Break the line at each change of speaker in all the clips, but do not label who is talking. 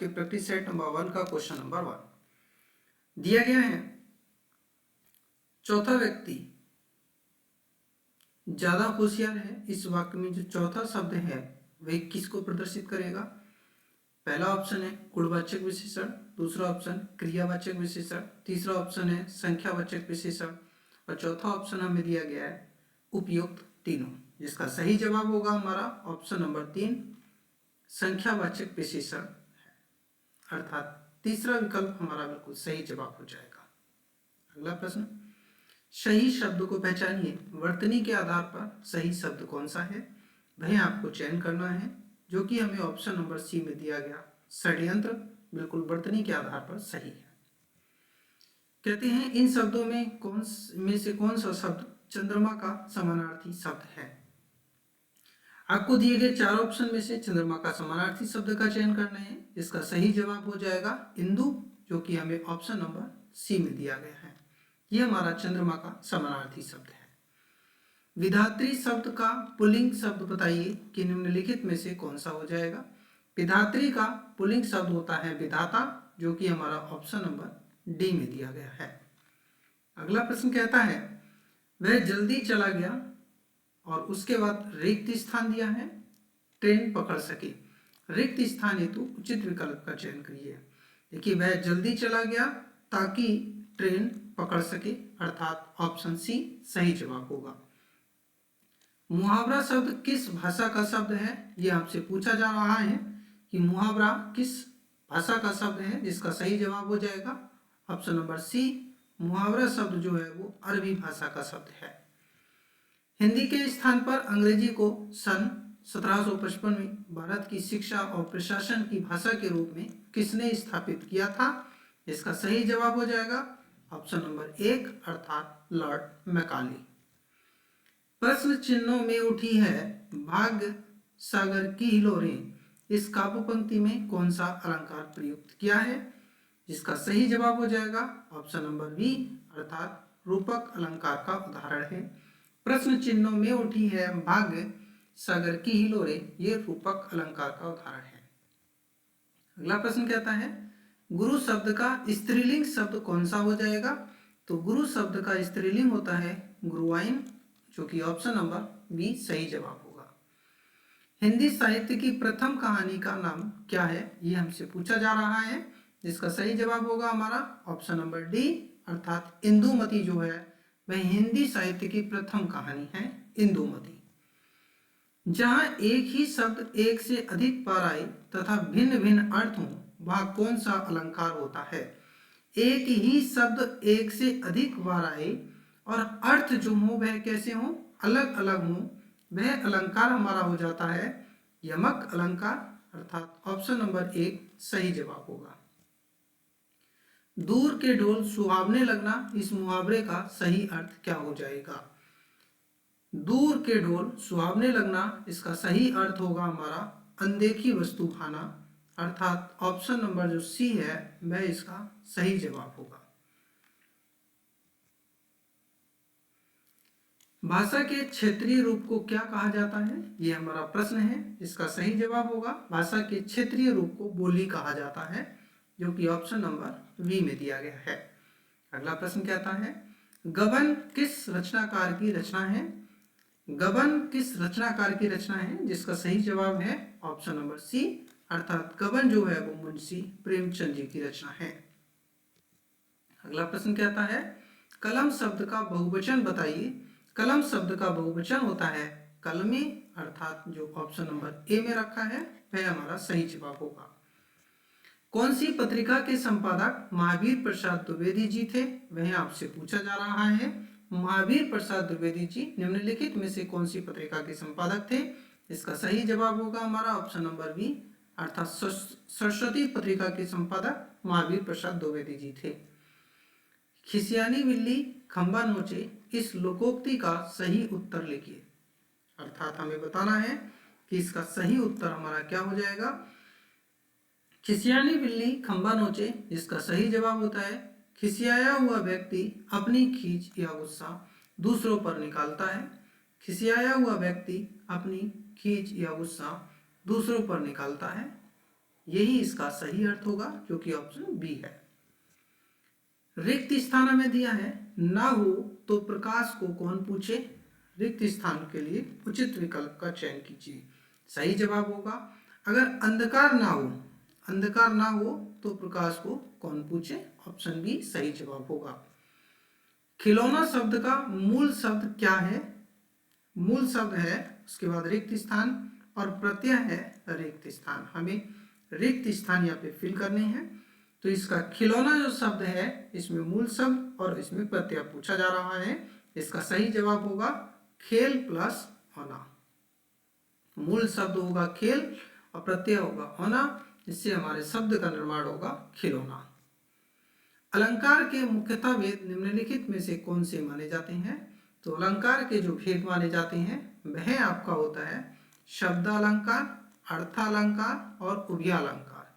कि practice set number 1 का question number 1 दिया गया है। चौथा व्यक्ति ज्यादा होशियार है। इस वाक्य में जो चौथा शब्द है वह किसको प्रदर्शित करेगा? पहला ऑप्शन है गुणवाचक विशेषण, दूसरा ऑप्शन क्रियावाचक विशेषण, तीसरा ऑप्शन है संख्यावाचक विशेषण और चौथा ऑप्शन हमें दिया गया है उपयुक्त तीनों, जिसका सही जवाब होगा हमारा ऑप्शन नंबर 3 संख्यावाचक विशेषण, अर्थात तीसरा विकल्प हमारा बिल्कुल सही जवाब हो जाएगा। अगला प्रश्न, सही शब्द को पहचानिए। वर्तनी के आधार पर सही शब्द कौन सा है? वह आपको चयन करना है, जो कि हमें ऑप्शन नंबर सी में दिया गया षड्यंत्र बिल्कुल वर्तनी के आधार पर सही है। कहते हैं इन शब्दों में से कौन सा शब्द चंद्रमा का समानार्थी शब्द है? आपको दिए गए 4 ऑप्शन में से चंद्रमा का समानार्थी शब्द का चयन करना है। इसका सही जवाब हो जाएगा इंदु, जो कि हमें ऑप्शन नंबर सी में दिया गया है। यह हमारा चंद्रमा का समानार्थी शब्द है। विधात्री शब्द का पुल्लिंग शब्द बताइए कि निम्नलिखित में से कौन सा हो जाएगा? विधात्री का पुल्लिंग शब्द होता है विधाता, जो कि हमारा ऑप्शन नंबर डी में दिया गया है। अगला प्रश्न कहता है वह जल्दी चला गया और उसके बाद रिक्त स्थान दिया है, ट्रेन पकड़ सके। रिक्त स्थान हेतु उचित विकल्प का चयन करिए। देखिए वह जल्दी चला गया ताकि ट्रेन पकड़ सके, अर्थात ऑप्शन सी सही जवाब होगा। मुहावरा शब्द किस भाषा का शब्द है? यह आपसे पूछा जा रहा है कि मुहावरा किस भाषा का शब्द है, जिसका सही जवाब हो जाएगा ऑप्शन नंबर सी मुहावरा शब्द जो है वो अरबी भाषा का शब्द है। हिंदी के स्थान पर अंग्रेजी को सन 1755 में भारत की शिक्षा और प्रशासन की भाषा के रूप में किसने स्थापित किया था? इसका सही जवाब हो जाएगा ऑप्शन नंबर 1 अर्थात लॉर्ड मैकाले। प्रश्न चिन्हों में उठी है भाग्य सागर की हिलोरें, इस काव्य पंक्ति में कौन सा अलंकार प्रयुक्त किया है? जिसका सही जवाब हो जाएगा ऑप्शन नंबर बी अर्थात रूपक अलंकार का उदाहरण है। प्रश्न चिन्हों में उठी है भाग्य सागर की हिलोरें, ये रूपक अलंकार का उदाहरण है। अगला प्रश्न कहता है गुरु शब्द का स्त्रीलिंग शब्द कौन सा हो जाएगा? तो गुरु शब्द का स्त्रीलिंग होता है गुरुवाइन, जो कि ऑप्शन नंबर बी सही जवाब होगा। हिंदी साहित्य की प्रथम कहानी का नाम क्या है? यह हमसे पूछा जा रहा है, जिसका सही जवाब होगा हमारा ऑप्शन नंबर डी अर्थात इंदुमती जो है वह हिंदी साहित्य की प्रथम कहानी है इंदुमती। जहां एक ही शब्द एक से अधिक बार आए तथा भिन्न भिन्न अर्थ हो वह कौन सा अलंकार होता है? एक ही शब्द एक से अधिक बार आए और अर्थ जो हो वह कैसे हो, अलग अलग हो, वह अलंकार हमारा हो जाता है यमक अलंकार, अर्थात ऑप्शन नंबर 1 सही जवाब होगा। दूर के ढोल सुहावने लगना, इस मुहावरे का सही अर्थ क्या हो जाएगा? दूर के ढोल सुहावने लगना, इसका सही अर्थ होगा हमारा अनदेखी वस्तु भाना, अर्थात ऑप्शन नंबर जो सी है वह इसका सही जवाब होगा। भाषा के क्षेत्रीय रूप को क्या कहा जाता है? यह हमारा प्रश्न है। इसका सही जवाब होगा भाषा के क्षेत्रीय रूप को बोली कहा जाता है, जो कि ऑप्शन नंबर बी में दिया गया है। अगला प्रश्न कहता है गबन किस रचनाकार की रचना है? गबन किस रचनाकार की रचना है? जिसका सही जवाब है ऑप्शन नंबर सी अर्थात गबन जो है वो मुंशी प्रेमचंद जी की रचना है। अगला प्रश्न कहता है कलम शब्द का बहुवचन बताइए। कलम शब्द का बहुवचन होता है कलमे, अर्थात जो ऑप्शन नंबर ए में रखा है वह हमारा सही जवाब होगा। कौन सी पत्रिका के संपादक महावीर प्रसाद द्विवेदी जी थे? वह आपसे पूछा जा रहा है। महावीर प्रसाद द्विवेदी जी निम्नलिखित में से कौन सी पत्रिका के संपादक थे? इसका सही जवाब होगा हमारा ऑप्शन नंबर बी अर्थात सरस्वती पत्रिका के संपादक महावीर प्रसाद द्विवेदी जी थे। खिसियानी बिल्ली खंबा नोचे, इस लोकोक्ति का सही उत्तर लिखिए। अर्थात हमें बताना है कि इसका सही उत्तर हमारा क्या हो जाएगा। खिसियानी बिल्ली खंबा नोचे, जिसका सही जवाब होता है खिसियाया हुआ व्यक्ति अपनी खींच या गुस्सा दूसरों पर निकालता है। खिसियाया हुआ व्यक्ति अपनी खींच या गुस्सा दूसरों पर निकालता है। यही इसका सही अर्थ होगा, जो कि ऑप्शन बी है। रिक्त स्थान हमें दिया है, ना हो तो प्रकाश को कौन पूछे। रिक्त स्थान के लिए उचित विकल्प का चयन कीजिए। सही जवाब होगा, अगर अंधकार ना हो तो प्रकाश को कौन पूछे। ऑप्शन बी सही जवाब होगा। खिलौना शब्द का मूल शब्द क्या है। मूल शब्द है, उसके बाद रिक्त स्थान और प्रत्यय है रिक्त स्थान। हमें रिक्त स्थान यहाँ पे फिल करने हैं। तो इसका खिलौना जो शब्द है, इसमें मूल शब्द और इसमें प्रत्यय पूछा जा रहा है। इसका सही जवाब होगा खेल प्लस होना। मूल शब्द होगा खेल और प्रत्यय होगा होना, इससे हमारे शब्द का निर्माण होगा खिलौना। अलंकार के मुख्यतः भेद निम्नलिखित में से कौन से माने जाते हैं। तो अलंकार के जो भेद माने जाते हैं वह आपका होता है शब्दालंकार, अर्थालंकार और उभयालंकार।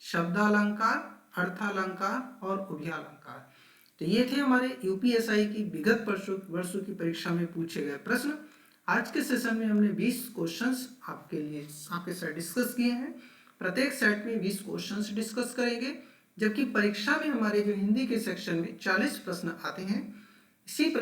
शब्दालंकार, अर्थालंकार और उभयालंकार। तो ये थे हमारे यूपीएसआई की विगत वर्षों की परीक्षा में पूछे गए प्रश्न। आज के सेशन में हमने 20 क्वेश्चंस आपके साथ डिस्कस किए हैं। प्रत्येक सेट में 20 क्वेश्चंस डिस्कस करेंगे, जबकि परीक्षा में हमारे जो हिंदी के सेक्शन में 40 प्रश्न आते हैं। इसी